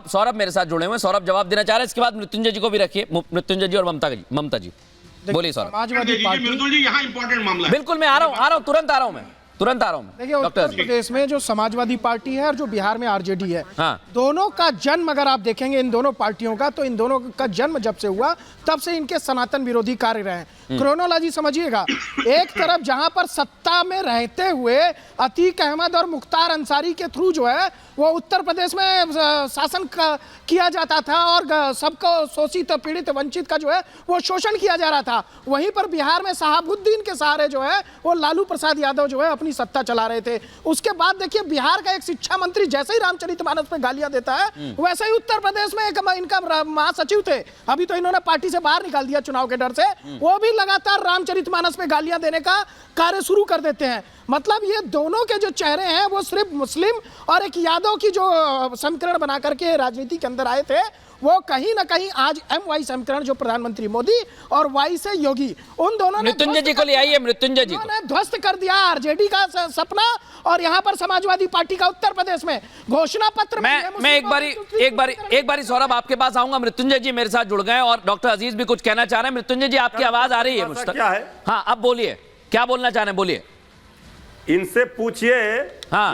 सौरभ मेरे साथ जुड़े हुए हैं, सौरभ जवाब देना चाह रहे हैं, इसके बाद मृत्युंजय जी को भी रखिए, मृत्युंजय जी और ममता जी बोलिए। सौरभ समाजवादी पार्टी, मृदुल जी यहाँ इंपॉर्टेंट मामला है। बिल्कुल, मैं आ रहा हूँ, तुरंत आ रहा हूँ मैं। देखिए उत्तर प्रदेश में जो समाजवादी पार्टी है और जो बिहार में आरजेडी है, हाँ। दोनों का जन्म अगर आप देखेंगे इन दोनों पार्टियों का, तो इन दोनों का जन्म जब से हुआ तब से इनके सनातन विरोधी कार्य रहे हैं। क्रोनोलॉजी समझिएगा, एक तरफ जहां पर सत्ता में रहते हुए अतीक अहमद और मुख्तार अंसारी के थ्रू जो है वो उत्तर प्रदेश में शासन किया जाता था और सबको शोषित पीड़ित वंचित का जो है वो शोषण किया जा रहा था। वहीं पर बिहार में शहाबुद्दीन के सहारे जो है वो लालू प्रसाद यादव जो है अपनी सत्ता चला रहे थे। उसके बाद देखिए बिहार का एक शिक्षा मंत्री जैसे ही रामचरितमानस पे गालियां देता है, वैसे ही उत्तर प्रदेश में एक इनका महासचिव थे, अभी तो इन्होंने पार्टी से बाहर निकाल दिया चुनाव के डर से, वो भी लगातार रामचरितमानस पे गालियां देने का कार्य शुरू कर देते हैं। मतलब ये दोनों के जो चेहरे हैं वो सिर्फ मुस्लिम और एक यादव की जो समीकरण बना करके राजनीति के अंदर आए थे, वो कहीं ना कहीं आज MY समीकरण जो प्रधानमंत्री मोदी और Y से योगी, उन दोनों ने मृत्युंजय जी को ले आइए, मृत्युंजय जी को ध्वस्त कर दिया आरजेडी का सपना और यहाँ पर समाजवादी पार्टी का उत्तर प्रदेश में घोषणा पत्र। मैं एक बारी सौरभ आपके पास आऊंगा। मृत्युंजय जी मेरे साथ जुड़ गए और डॉक्टर अजीज भी कुछ कहना चाह रहे हैं। मृत्युंजय जी आपकी आवाज आ रही है मुझ तक? क्या है? हाँ, अब बोलिए, क्या बोलना चाह रहे हैं, बोलिए। इनसे पूछिए। हाँ।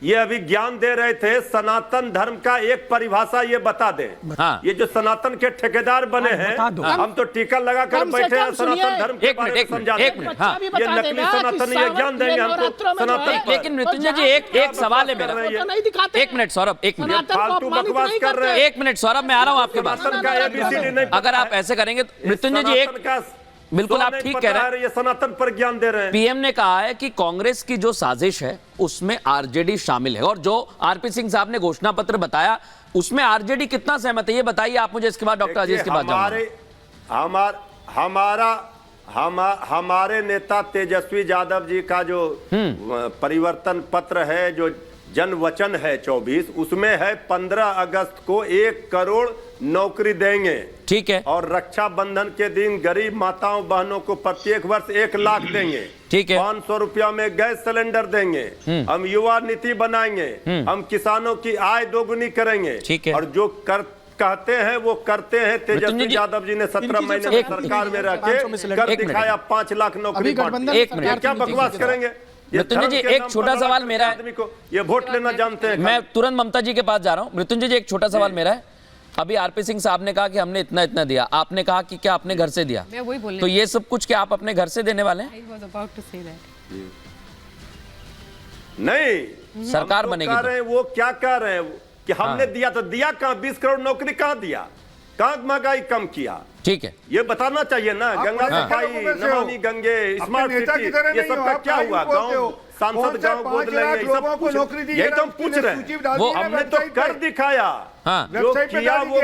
ये अभी ज्ञान दे रहे थे, सनातन धर्म का एक परिभाषा ये बता दे। हाँ। ये जो सनातन के ठेकेदार बने हैं, हम तो टीका लगा कर बैठे हैं सनातन धर्म के बारे में समझाने। एक मिनट, हाँ। ये नकली सनातन ये ज्ञान देंगे हमको सनातन। लेकिन मृत्युंजय जी एक सवाल है मेरा। एक मिनट सौरभ, एक मिनट, फालतू बकवास कर रहे हैं। एक मिनट सौरभ, मैं आ रहा हूँ आपके पास। सनातन का ABCD नहीं, अगर आप ऐसे करेंगे तो मृत्युंजय जी एक बिल्कुल आप ठीक कह रहे हैं, ये सनातन पर ज्ञान दे रहे हैं। पीएम ने कहा है कि कांग्रेस की जो साजिश है उसमें आरजेडी शामिल है और जो आरपी सिंह साहब ने घोषणा पत्र बताया उसमें आरजेडी कितना सहमत है, ये बताइए आप मुझे। इसके बाद डॉक्टर अजीज के बाद हमारे नेता तेजस्वी यादव जी का जो परिवर्तन पत्र है, जो जन वचन है 24, उसमें है 15 अगस्त को 1 करोड़ नौकरी देंगे। ठीक है। और रक्षाबंधन के दिन गरीब माताओं बहनों को प्रत्येक वर्ष 1 लाख देंगे। ठीक है। 500 रुपया में गैस सिलेंडर देंगे। हम युवा नीति बनाएंगे। हम किसानों की आय दोगुनी करेंगे। ठीक है। और जो कहते हैं वो करते हैं। तेजस्वी यादव जी ने 17 महीने में सरकार में रह के कर दिखाया, 5 लाख नौकरी। क्या बकवास करेंगे? मृत्युंजय जी एक छोटा सवाल मेरा है, आदमी को ये वोट लेना जानते हैं। मैं तुरंत ममता जी के पास जा रहा हूं। मृत्युंजय जी एक छोटा सवाल मेरा है, अभी आरपी सिंह साहब ने कहा कि हमने इतना इतना दिया, आपने कहा कि क्या अपने घर से दिया? मैं वही बोलने, तो ये सब कुछ क्या आप अपने घर से देने वाले हैं? नहीं, सरकार बनेगी तो। वो क्या कह रहे हैं कि हमने दिया, तो दिया कहां? 20 करोड़ नौकरी कहां दिया? कहां महंगाई कम किया? ठीक है, ये बताना चाहिए ना। गंगा सफाई, नमामि गंगे, स्मार्ट सिटी, ये सब का क्या हुआ? गांव सांसद गांव गोद लेंगे, सब कुछ यही तो हम पूछ रहे हैं। वो हमने तो कर दिखाया। हाँ। जो किया वो,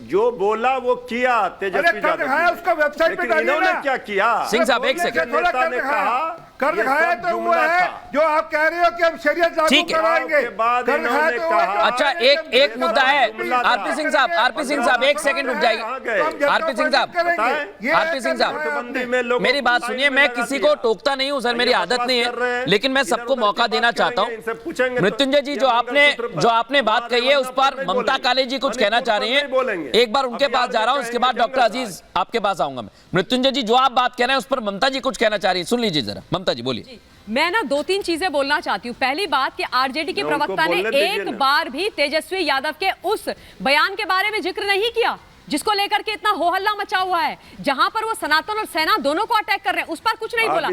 जो बोला वो किया तेजस्वी यादव, उसका वेबसाइट पे डालिए इन्होंने ना। क्या किया? सिंह साहब एक सेकंड, नेता ने कहा कर दिखाया तो वो है जो आप कह रहे हो कि हम शरीयत लागू करवाएंगे। कर दिखाया तो कहा। अच्छा एक मुद्दा है आरपी सिंह साहब एक सेकंड रुक जाइए। आरपी सिंह साहब मेरी बात सुनिए, मैं किसी को टोकता नहीं हूं सर, मेरी आदत नहीं है, लेकिन मैं सबको मौका देना चाहता हूं। मृत्युंजय जी जो आपने बात कही है उस पर ममता काले जी कुछ कहना चाह रही हैं, एक बार उनके पास जा रहा हूं, इसके बाद डॉक्टर अजीज आपके पास आऊंगा मैं। मृत्युंजय जी जो आप बात कह रहे हैं उस पर ममता जी कुछ कहना चाह रही है, सुन लीजिए जरा। ममता जी बोलिए। मैं ना 2-3 चीजें बोलना चाहती हूँ। पहली बात कि आरजेडी के प्रवक्ता ने एक बार भी तेजस्वी यादव के उस बयान के बारे में जिक्र नहीं किया जिसको लेकर के इतना हो हल्ला मचा हुआ है, जहां पर वो सनातन और सेना दोनों को अटैक कर रहे हैं, उस पर कुछ नहीं बोला।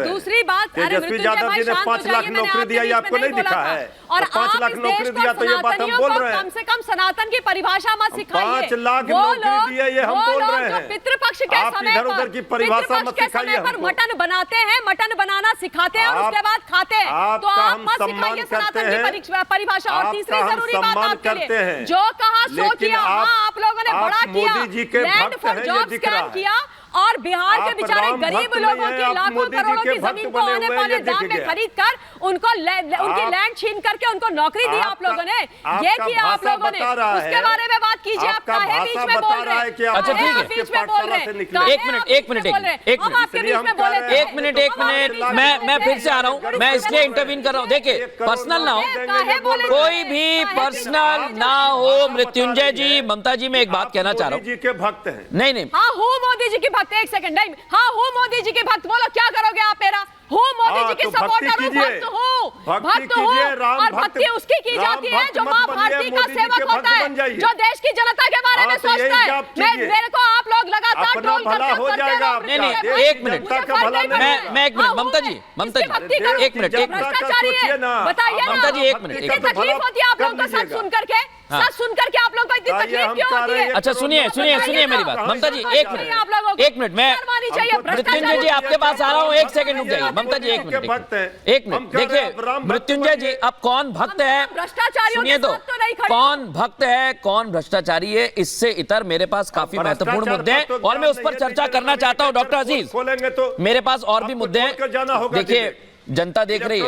दूसरी बात तेजस्वी यादव जी ने 5 लाख नौकरी दिया, ये आपको नहीं दिखा है? और 5 लाख नौकरी दिया तो ये बात हम बोल रहे हैं। कम से कम सनातन की परिभाषा मत सिखाइए। 5 लाख नौकरी दिए ये हम बोल रहे हैं। पितृपक्ष के समय इधर की परिभाषा मत सिखाइए पर मटन बनाते हैं, मटन बनाना सिखाते हैं और उसके बाद खाते हैं, तो आप मत सिखाइए सनातन की परिभाषा। और तीसरी जरूरी बात आपके लिए, जो कहा सो किया। आप लोगों ने बड़ा किया, लैंड फॉर जॉब्स स्कैम किया और बिहार के आप बेचारे राम गरीब भक्त लोगों नहीं की हैं, आप लाखों मोदी जी करोड़ों के की भक्त जमीन को बने आने हुए हैं, वाले ये दाम दिख में गया। खरीद कर उनको उनकी लैंड छीन करके उनको नौकरी दी आप लोगों ने। ये किया आप लोगों ने, उसके बारे में बात कीजिए। आप काहे बीच में बोल रहे हैं? अच्छा, ठीक है। बीच में बोल रहे हैं। एक मिनट हम आपके बीच में बोले थे। एक मिनट मैं फिर से आ रहा हूं, मैं इसलिए इंटरवीन कर रहा हूं। देखिए, पर्सनल ना हो, कोई भी पर्सनल ना हो। मृत्युंजय जी, ममता जी, मैं एक बात कहना चाह रहा हूं। जी के भक्त हैं। नहीं हाँ हूँ मोदी जी की भक्त। एक सेकंड, नहीं, हाँ हूँ मोदी जी की भक्त। बोलो क्या करोगे आप मेरा? हूँ मोदी जी की सपोर्टर हूँ, भक्त हूँ, भक्त हूँ। और भक्ति उसकी की जाती है जो माँ भारती का सेवक होता है, जो देश की जनता के बारे में सोचता है। मेरे को आप लोग लगातार ट्रोल करते नहीं, एक मिनट, मैं एक मिनट, ममता जी, एक मिनट, भ्रष्टाचारी है, बताइए ना। ममता जी, एक मिनट, कितनी तकलीफ होती है आप लोगों को सच सुन करके? सच सुन करके आप लोगों को इतनी तकलीफ क्यों होती है? अच्छा, सुनिए मेरी बात। ममता जी, एक मिनट, मैं मृत्युंजय जी आपके पास आ रहा हूँ। एक सेकंड रुक जाइए ममता जी, एक मिनट। देखिए मृत्युंजय जी, अब कौन भक्त है, सुनिए तो, कौन भक्त है कौन भ्रष्टाचारी है, इससे इतर मेरे पास काफी महत्वपूर्ण मुद्दे हैं और मैं उस पर चर्चा करना चाहता हूं। डॉक्टर अजीज, मेरे पास और भी मुद्दे हैं। देखिए, जनता देख रही है,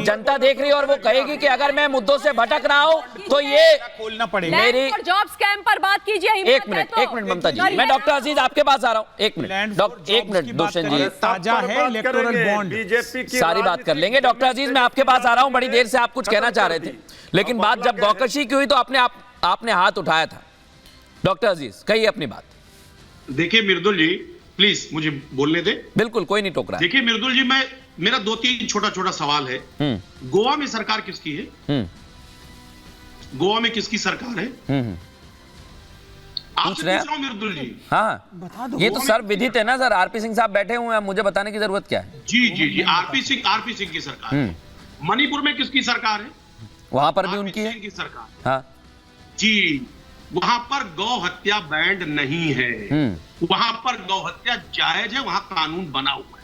जनता देख रही है और वो कहेगी कि अगर मैं मुद्दों से भटक रहा हूं तो ये खोलना पड़ेगा। मेरी जॉब स्कैम पर बात कीजिए। एक मिनट ममता जी, मैं डॉक्टर अजीज आपके पास आ रहा हूं। एक मिनट दुष्यंत जी, ताजा है इलेक्टोरल बॉन्ड, बीजेपी सारी बात कर लेंगे। डॉक्टर अजीज, मैं आपके पास आ रहा हूं। बड़ी देर से आप कुछ कहना चाह रहे थे, लेकिन बात जब गौकशी की हुई तो आपने हाथ उठाया था। डॉक्टर अजीज, कहिए अपनी बात। देखिए मृदुल जी, प्लीज मुझे बोलने दे। बिल्कुल, कोई नहीं टोक रहा। देखिए मृदुल जी, मेरा 2-3 छोटा सवाल है। गोवा में सरकार किसकी है? गोवा में किसकी सरकार है? आपसे पूछ रहा हूं मृदुल जी। हाँ, ये तो सर विदित है ना सर। आरपी सिंह साहब बैठे हुए हैं, मुझे बताने की जरूरत क्या है? जी, आरपी सिंह की सरकार है। मणिपुर में किसकी सरकार है? वहां पर भी उनकी है की सरकार। हाँ जी, वहां पर गौ हत्या बैंड नहीं है। वहां पर गौ हत्या जायज है, वहां कानून बना हुआ है,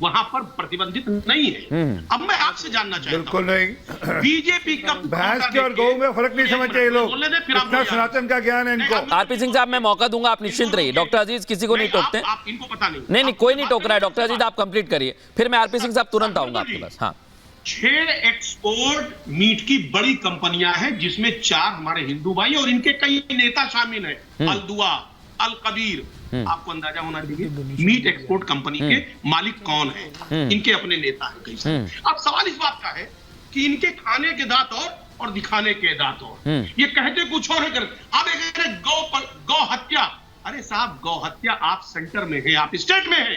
वहां पर प्रतिबंधित नहीं है। अब मैं आपसे जानना चाहता हूं, बिल्कुल नहीं। बीजेपी का भैंस के और गौ में फर्क नहीं समझते ये लोग। इतना सनातन का ज्ञान है इनको। आरपी सिंह साहब, मैं मौका दूंगा, आप निश्चिंत रहिए। डॉक्टर अजीज किसी को नहीं टोकते। आप इनको पता नहीं। नहीं, कोई नहीं टोक रहा है। डॉक्टर अजीज आप कंप्लीट करिए, फिर मैं आरपी सिंह साहब तुरंत आऊंगा आपके पास। हाँ, 6 एक्सपोर्ट मीट की बड़ी कंपनियां हैं, जिसमें 4 हमारे हिंदू भाई और इनके कई नेता शामिल हैं। अल-दुआ, अल कबीर, आपको अंदाजा होना चाहिए मीट एक्सपोर्ट कंपनी के मालिक कौन है। इनके अपने नेता हैं कई सारे। अब सवाल इस बात का है कि इनके खाने के दांत और दिखाने के दांत और, ये कहते कुछ और है। अब गौ हत्या, अरे साहब, गौ हत्या आप सेंटर में है, आप स्टेट में है,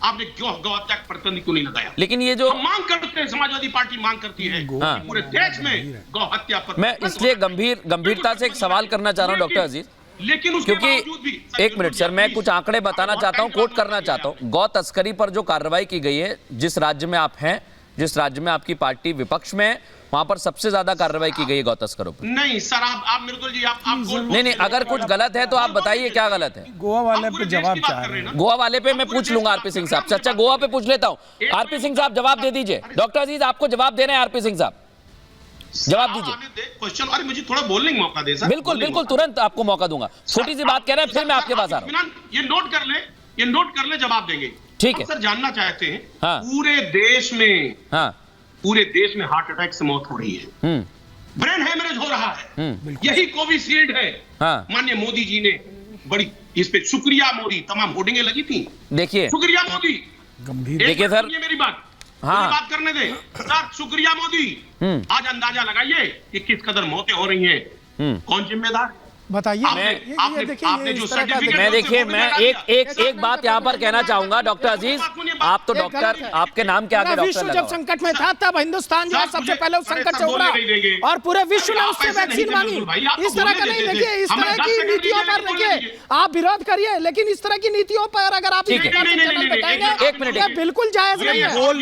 आपने गौ हत्या का प्रतिबंध क्यों नहीं लगाया? लेकिन ये जो हम मांग करते हैं, समाजवादी पार्टी मांग करती है कि पूरे देश में गौ हत्या पर, मैं इसलिए गंभीरता से एक सवाल करना चाह रहा हूं डॉक्टर अजीज, लेकिन उसके बावजूद क्योंकि भी एक मिनट सर, मैं कुछ आंकड़े बताना चाहता हूं, कोट करना चाहता हूं। गौ तस्करी पर जो कार्रवाई की गई है, जिस राज्य में आप हैं, जिस राज्य में आपकी पार्टी विपक्ष में है, वहां पर सबसे ज्यादा कार्रवाई की गई है गौ तस्करों पर। नहीं सर, आप मृदुल जी, आप नहीं, अगर कुछ गलत है तो आप बताइए क्या गलत है। गोवा वाले पे जवाब चाह रहे हैं। गोवा वाले पे मैं पूछ लूंगा आरपी सिंह साहब से। अच्छा, गोवा पे पूछ लेता हूं। आरपी सिंह साहब जवाब दे दीजिए। डॉक्टर अजीज आपको जवाब देना है, आरपी सिंह साहब जवाब दीजिए। क्वेश्चन, अरे मुझे थोड़ा बोलने का मौका दे सर। बिल्कुल, तुरंत आपको मौका दूंगा। छोटी सी बात कह रहे हैं, फिर मैं आपके पास आ रहा हूं। ये नोट कर ले, जवाब देंगे। ठीक है सर, जानना चाहते हैं, हाँ। पूरे देश में हार्ट अटैक से मौत हो रही है, ब्रेन हेमरेज हो रहा है, यही कोविशील्ड है। हाँ। माननीय मोदी जी ने बड़ी इस पे शुक्रिया मोदी, तमाम होर्डिंगें लगी थी, देखिए शुक्रिया मोदी। गंभीर देखिए सर, ये मेरी बात, हाँ। मुझे बात करने दे सर। शुक्रिया मोदी। आज अंदाजा लगाइए कि किस कदर मौतें हो रही हैं, कौन जिम्मेदार है? बताइए। आपने जो सर्टिफिकेट, मैं देखिए, मैं एक बात यहाँ पर कहना चाहूंगा डॉक्टर अजीज, आप तो डॉक्टर, आपके नाम के आगे डॉक्टर विश्व लगा जब हुआ है। संकट में था तब हिंदुस्तान जो है सबसे पहले उस संकट से उबरा और पूरे विश्व ने उससे वैक्सीन मांगी। इस तरह का नहीं, देखिए इस तरह की नीतियों पर देखिए आप विरोध करिए, लेकिन इस तरह की नीतियों पर अगर आप ठीक है। बैठाएंगे एक मिनट, बिल्कुल जायज नहीं है।